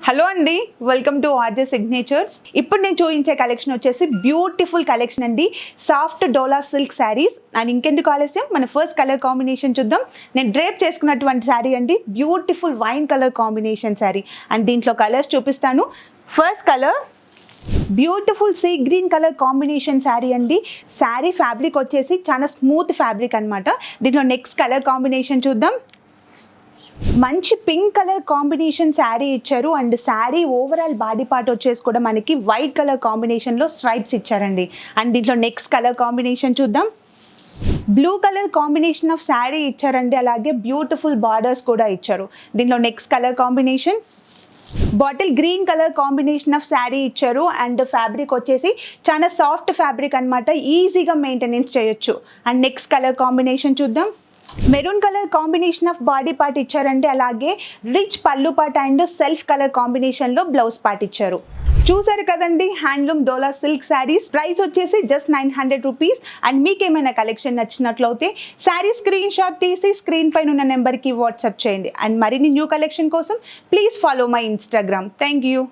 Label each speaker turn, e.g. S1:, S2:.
S1: Hello అండి, welcome to RJ signatures. ఇప్పుడు నేను చూపించే కలెక్షన్ వచ్చేసి బ్యూటిఫుల్ కలెక్షన్ అండి. Soft dola silk saris. And ఇంకెందుకు ఆలస్యం, మన ఫస్ట్ కలర్ కాంబినేషన్ చూద్దాం. నేను డ్రేప్ చేసుకున్నటువంటి శారీ అండి, beautiful wine colour combination sari. And దీంట్లో కలర్స్ చూపిస్తాను. First colour beautiful sea green colour combination sari అండి. శారీ ఫ్యాబ్రిక్ వచ్చేసి చాలా స్మూత్ ఫ్యాబ్రిక్ అనమాట. దీంట్లో నెక్స్ట్ కలర్ కాంబినేషన్ చూద్దాం. మంచి పింక్ కలర్ కాంబినేషన్ శారీ ఇచ్చారు. And sari overall body part వచ్చేసి కూడా మనకి వైట్ కలర్ కాంబినేషన్లో స్ట్రైప్స్ ఇచ్చారండి. అండ్ దీంట్లో నెక్స్ట్ కలర్ కాంబినేషన్ చూద్దాం. Blue colour combination of sari ఇచ్చారండి. అలాగే బ్యూటిఫుల్ బార్డర్స్ కూడా ఇచ్చారు. దీంట్లో next colour combination bottle green colour combination of sari ఇచ్చారు. అండ్ ఫ్యాబ్రిక్ వచ్చేసి చాలా సాఫ్ట్ ఫ్యాబ్రిక్ అనమాట, ఈజీగా మెయింటెనెన్స్ చేయొచ్చు. అండ్ నెక్స్ట్ కలర్ కాంబినేషన్ చూద్దాం. Maroon colour combination of body part ఇచ్చారండి. అలాగే రిచ్ పళ్ళు పార్ట్ అండ్ సెల్ఫ్ కలర్ కాంబినేషన్లో బ్లౌజ్ పార్ట్ ఇచ్చారు. చూసారు కదండి, హ్యాండ్లూమ్ డోలా సిల్క్ శారీస్. ప్రైస్ వచ్చేసి జస్ట్ 900 రూపీస్. అండ్ మీకు ఏమైనా కలెక్షన్ నచ్చినట్లయితే శారీ స్క్రీన్ షాట్ తీసి స్క్రీన్ పైన ఉన్న నెంబర్కి వాట్సాప్ చేయండి. అండ్ మరిన్ని న్యూ కలెక్షన్ కోసం please follow my Instagram. Thank you.